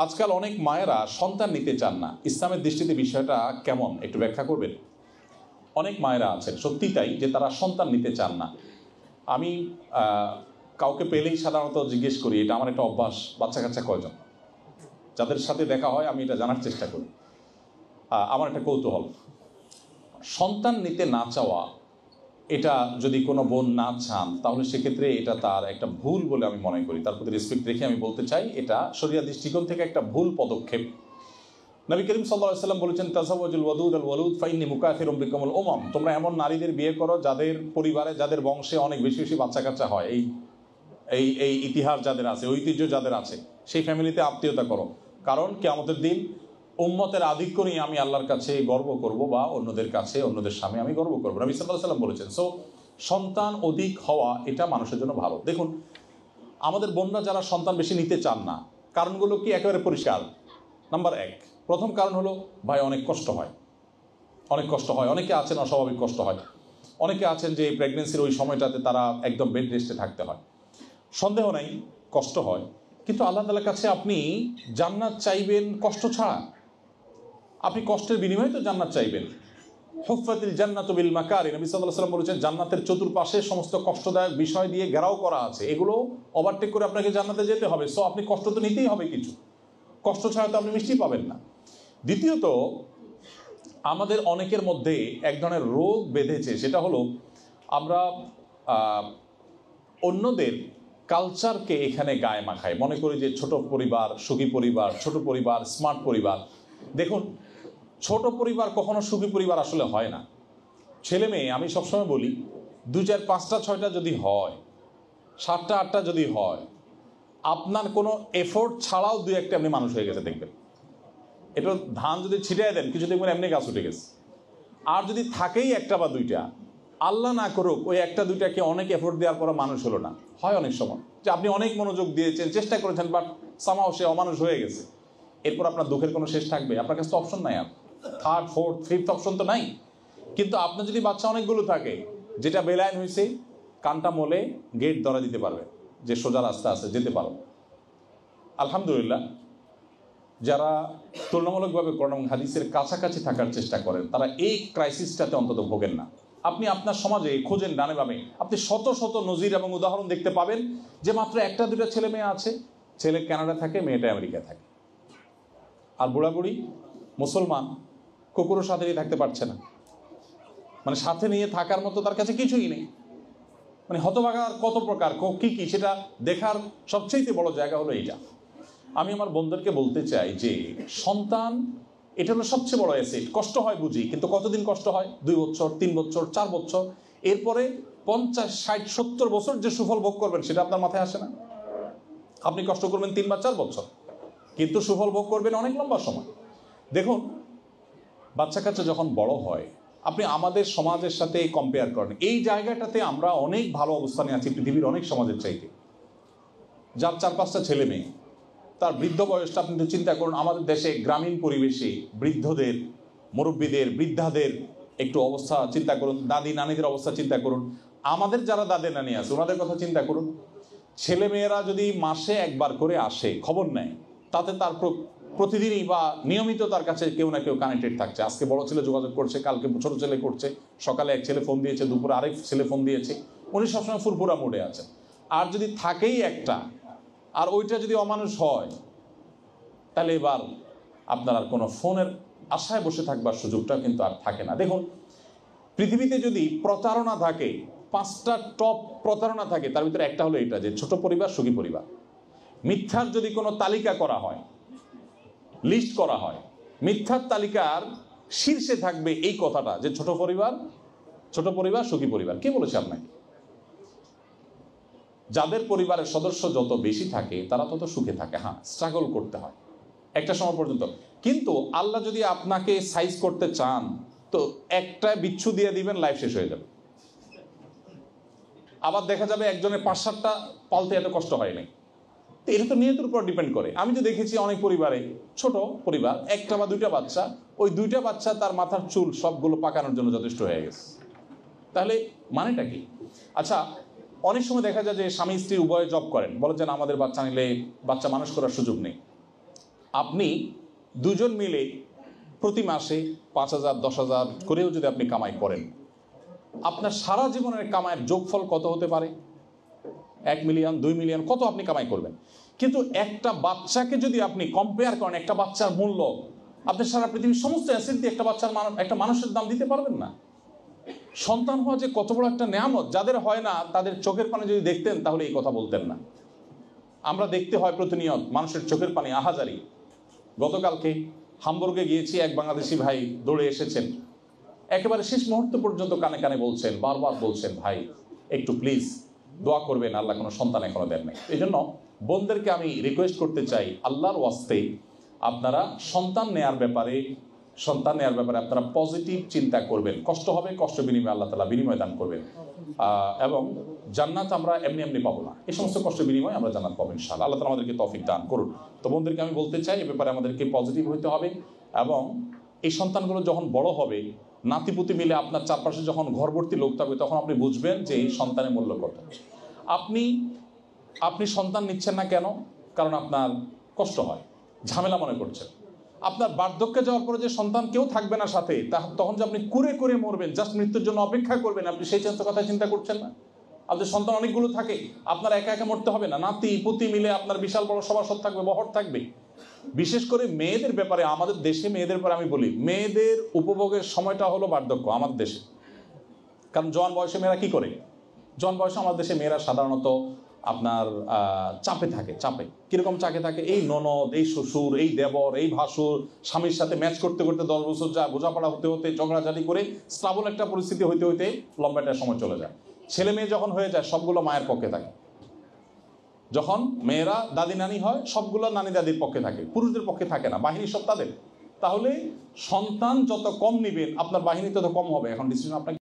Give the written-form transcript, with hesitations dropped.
আজকাল অনেক মায়েরা সন্তান নিতে চান না। ইসলামের দৃষ্টিতে বিষয়টা কেমন একটু ব্যাখ্যা করবেন? অনেক মায়েরা আছেন সত্যি তাই, যে তারা সন্তান নিতে চান না। আমি কাউকে পেলেই সাধারণত জিজ্ঞেস করি, এটা আমার একটা অভ্যাস, বাচ্চা কাচ্চা কয়জন? যাদের সাথে দেখা হয় আমি এটা জানার চেষ্টা করি। আমার একটা কৌতূহল, সন্তান নিতে না চাওয়া, এটা যদি কোনো বোন না চান তাহলে সেক্ষেত্রে এটা তার একটা ভুল বলে আমি মনে করি। তার প্রতি রেসপেক্ট রেখে আমি বলতে চাই, এটা শরিয়া দৃষ্টিকোণ থেকে একটা ভুল পদক্ষেপ। নবী করিম সাল্লাল্লাহু আলাইহি ওয়াসাল্লাম বলেছেন, তাযাওয়াজুল ওয়াদুদ আল ওয়ালুদ ফাইন্নী মুকাথিরুম বিকুমুল উমাম। তোমরা এমন নারীদের বিয়ে করো যাদের পরিবারে, যাদের বংশে অনেক বেশি বেশি বাচ্চা কাচ্চা হয়। এই ইতিহাস যাদের আছে, ঐতিহ্য যাদের আছে, সেই ফ্যামিলিতে আত্মীয়তা করো। কারণ কিয়ামতের দিন উম্মতের আধিক্য নিয়ে আমি আল্লাহর কাছে গর্ব করব, বা অন্যদের কাছে, অন্যদের সামনে আমি গর্ব করবো। নবী সাল্লাল্লাহু আলাইহি ওয়াসাল্লাম বলেছেন। সো সন্তান অধিক হওয়া এটা মানুষের জন্য ভালো। দেখুন, আমাদের বোনরা যারা সন্তান বেশি নিতে চান না, কারণগুলো কি একেবারে পরিষ্কার। নাম্বার 1, প্রথম কারণ হলো ভাই অনেক কষ্ট হয়। অনেক কষ্ট হয়, অনেকে আছেন অস্বাভাবিক কষ্ট হয়, অনেকে আছেন যে প্রেগনেন্সির ওই সময়টাতে তারা একদম বেড রেস্টে থাকতে হয়। সন্দেহ নাই কষ্ট হয়, কিন্তু আল্লাহ তাআলার কাছে আপনি জান্নাত চাইবেন কষ্ট ছাড়া। আপনি কষ্টের বিনিময়ে তো জান্নাত চাইবেন। হুফফাতিল জান্নাতু বিল মাকারি, নবী সাল্লাল্লাহু আলাইহি ওয়াসাল্লাম বলেছেন, জান্নাতের চতুর্পাশে সমস্ত কষ্টদায়ক বিষয় দিয়ে ঘেরাও করা আছে, এগুলো ওভারটেক করে আপনাকে জান্নাতে যেতে হবে। সো আপনি কষ্ট তো নিতেই হবে কিছু, কষ্ট ছাড়া তো আপনি মিষ্টি পাবেন না। দ্বিতীয়ত, আমাদের অনেকের মধ্যে এক ধরনের রোগ বেঁধেছে, সেটা হলো আমরা অন্যদের কালচারকে এখানে গায়ে মাখাই, মনে করি যে ছোট পরিবার সুখী পরিবার, ছোট পরিবার স্মার্ট পরিবার। দেখুন, ছোট পরিবার কখনো সুখী পরিবার আসলে হয় না। ছেলে মেয়ে, আমি সবসময় বলি, 2, 4, 5টা 6টা যদি হয়, 7টা 8টা যদি হয়, আপনার কোনো এফোর্ট ছাড়াও 2-1টা আপনি মানুষ হয়ে গেছে দেখবেন। এটা ধান যদি ছিটিয়ে দেন, কিছু দেখবেন এমনি গাছ উঠে গেছে। আর যদি থাকেই 1টা বা 2টা, আল্লাহ না করুক ওই 1টা 2টাকে অনেক এফোর্ট দেওয়ার পর মানুষ হলো না। হয় অনেক সময় যে আপনি অনেক মনোযোগ দিয়েছেন, চেষ্টা করেছেন, বাট সামহাও সে অমানুষ হয়ে গেছে। এরপর আপনার দুঃখের কোনো শেষ থাকবে? আপনার কাছে তো অপশন নাই, আর 3rd 4th 5th অপশন তো নাই। কিন্তু আপনার যদি বাচ্চা অনেকগুলো থাকে, যেটা বেলাইন হয়েছে, কানটা মোলে গেট ধরা দিতে পারবে, যে সোজা রাস্তা আছে, যেতে পারো। আলহামদুলিল্লাহ, যারা তুলনামূলকভাবে কোরআন এবং হাদিসের কাছাকাছি থাকার চেষ্টা করেন, তারা এই ক্রাইসিসটাতে অন্তত ভোগেন না। আপনি আপনার সমাজে খোঁজেন ডানে বামে, আপনি শত শত নজির এবং উদাহরণ দেখতে পাবেন যে মাত্র 1টা 2টা ছেলে মেয়ে আছে, ছেলে কানাডা থাকে, মেয়েটা আমেরিকা থাকে। আর বুড়াবুড়ি মুসলমান কুকুরের সাথে নিয়ে থাকতে পারছে না, মানে সাথে নিয়ে থাকার মতো তার কাছে কিছুই নেই। মানে হতভাগার কত প্রকার, কি কি, সেটা দেখার সবচেয়ে বড় জায়গা হলো এইটা। আমি আমার বন্ধুদেরকে বলতে চাই যে সন্তান এটা হলো সবচেয়ে বড় অ্যাসেট। কষ্ট হয় বুঝি, কিন্তু কতদিন কষ্ট হয়? 2 বছর, 3 বছর, 4 বছর। এরপরে 50, 60, 70 বছর যে সুফল ভোগ করবেন সেটা আপনার মাথায় আসে না। আপনি কষ্ট করবেন 3 বা 4 বছর, কিন্তু সুফল ভোগ করবেন অনেক লম্বা সময়। দেখুন, বাচ্চা কাচ্চা যখন বড় হয়, আপনি আমাদের সমাজের সাথে কম্পেয়ার করেন, এই জায়গাটাতে আমরা অনেক ভালো অবস্থানে আছি পৃথিবীর অনেক সমাজের চাইতে। যার 4-5টা ছেলে মেয়ে, তার বৃদ্ধ বয়সটা আপনি চিন্তা করুন। আমাদের দেশে গ্রামীণ পরিবেশে বৃদ্ধদের, মুরব্বীদের, বৃদ্ধাদের একটু অবস্থা চিন্তা করুন, দাদি নানিদের অবস্থা চিন্তা করুন, আমাদের যারা দাদি নানি আছে ওনাদের কথা চিন্তা করুন। ছেলে মেয়েরা যদি মাসে একবার করে আসে, খবর নেয়, তাতে তার প্রতিদিনই বা নিয়মিত তার কাছে কেউ না কেউ কানেক্টেড থাকছে। আজকে বড় ছেলে যোগাযোগ করছে, কালকে ছোট ছেলে করছে, সকালে এক ছেলে ফোন দিয়েছে, দুপুরে আরেক ছেলে ফোন দিয়েছে, উনি সবসময় ফুরফুরা মোডে আছেন। আর যদি থাকেই একটা, আর ওইটা যদি অমানুষ হয়, তাহলে এবার আপনার আর কোনো ফোনের আশায় বসে থাকবার সুযোগটা কিন্তু আর থাকে না। দেখুন, পৃথিবীতে যদি প্রতারণা থাকে, 5টা টপ প্রতারণা থাকে, তার ভিতরে একটা হলো এটা, যে ছোট পরিবার সুখী পরিবার। মিথ্যার যদি কোনো তালিকা করা হয়, লিস্ট করা হয়, মিথ্যার তালিকার শীর্ষে থাকবে এই কথাটা, যে ছোট পরিবার সুখী পরিবার। কে বলেছে আপনাকে? যাদের পরিবারের সদস্য যত বেশি থাকে তারা তত সুখে থাকে। হ্যাঁ, স্ট্রাগল করতে হয় একটা সময় পর্যন্ত, কিন্তু আল্লাহ যদি আপনাকে সাইজ করতে চান তো একটা বিচ্ছু দিয়ে দিবেন, লাইফ শেষ হয়ে যাবে। আবার দেখা যাবে একজনের 5-7টা পালতে এত কষ্ট হয়নি। তো এটা তো নিয়তের উপর ডিপেন্ড করে। আমি তো দেখেছি অনেক পরিবারে, ছোট পরিবার, 1টা বা 2টা বাচ্চা, ওই 2টা বাচ্চা তার মাথার চুল সবগুলো পাকানোর জন্য যথেষ্ট হয়ে গেছে। তাহলে মানেটা কি? আচ্ছা, অনেক সময় দেখা যায় যে স্বামী স্ত্রী উভয়ে জব করেন, বলে যে আমাদের বাচ্চা নিলে বাচ্চা মানুষ করার সুযোগ নেই। আপনি দুজন মিলে প্রতি মাসে 5,000 10,000 করেও যদি আপনি কামাই করেন, আপনার সারা জীবনের কামাইয়ের যোগফল কত হতে পারে? 1 মিলিয়ন 2 মিলিয়ন কত আপনি কামাই করবেন। কিন্তু একটা বাচ্চাকে যদি আপনি কম্পেয়ার করেন, একটা বাচ্চার মূল্য আপনি সারা পৃথিবীর সমস্ত অ্যাসেট দিয়ে একটা মানুষের দাম দিতে পারবেন না। সন্তান হওয়া যে কত বড় একটা নেয়ামত, যাদের হয় না তাদের চোখের পানি যদি দেখতেন তাহলে এই কথা বলতেন না। আমরা দেখতে হয় প্রতিনিয়ত মানুষের চোখের পানি আহাজারি। গতকালকে হামবুর্গে গিয়েছি, এক বাংলাদেশি ভাই দৌড়ে এসেছেন, একেবারে শেষ মুহূর্ত পর্যন্ত কানে কানে বলছেন, বারবার বলছেন, ভাই একটু প্লিজ দোয়া করবেন, আল্লাহ কোনো সন্তান এখনো দেন নাই। এই জন্য বোনদেরকে আমি রিকোয়েস্ট করতে চাই, আল্লাহর ওয়াস্তে আপনারা সন্তান নেয়ার ব্যাপারে আপনারা পজিটিভ চিন্তা করবেন। কষ্ট হবে, কষ্ট বিনিময়ে আল্লাহ তাআলা বিনিময় দান করবেন, এবং জান্নাত আমরা এমনি এমনি পাবো না, এই সমস্ত কষ্টের বিনিময়ে আমরা জান্নাত পাবো ইনশাআল্লাহ। আল্লাহ তাআলা আমাদেরকে তৌফিক দান করুন। তো বোনদেরকে আমি বলতে চাই, এ ব্যাপারে আমাদেরকে পজিটিভ হইতে হবে, এবং এই সন্তানগুলো যখন বড় হবে, নাতিপুতি মিলে আপনার চারপাশে যখন ঘরভর্তি লোক থাকবে, তখন আপনি বুঝবেন যে এই সন্তানের মূল্য কত। আপনি সন্তান নিচ্ছেন না কেন? কারণ আপনার কষ্ট হয়, ঝামেলা মনে করছেন। আপনার বার্ধক্যে যাওয়ার পরে যে সন্তান কেউ থাকবে না সাথে, তখন যে আপনি কুরে করে মরবেন, জাস্ট মৃত্যুর জন্য অপেক্ষা করবেন, আপনি সেই কথা চিন্তা করছেন না। আপনার সন্তান অনেকগুলো থাকে, আপনার একা একা মরতে হবে না, নাতি পুতি মিলে আপনার বিশাল বড় সভাসদ থাকবে, বহর থাকবে। বিশেষ করে মেয়েদের ব্যাপারে, আমাদের দেশে মেয়েদের ব্যাপারে আমি বলি, মেয়েদের উপভোগের সময়টা হলো বার্ধক্য আমাদের দেশে। কারণ জওয়ান বয়সে মেয়েরা কি করে? জওয়ান বয়সে আমাদের দেশে মেয়েরা সাধারণত আপনার চাপে থাকে। কিরকম চাপে থাকে? এই ননদ, এই শ্বশুর, এই দেবর, এই ভাসুর, স্বামীর সাথে ম্যাচ করতে করতে 10 বছর যায়, বোঝাপড়া হতে হতে, ঝগড়াঝাটি করে স্ট্রাবল একটা পরিস্থিতি হইতে হইতে লম্বা একটা সময় চলে যায়। ছেলে মেয়ে যখন হয়ে যায়, সবগুলো মায়ের পক্ষে থাকে। যখন মেয়েরা দাদি নানি হয়, সবগুলো নানি দাদির পক্ষে থাকে, পুরুষদের পক্ষে থাকে না, বাহিনী সব তাদের। তাহলে সন্তান যত কম নিবেন, আপনার বাহিনী তত কম হবে। এখন ডিসিশন আপনাকে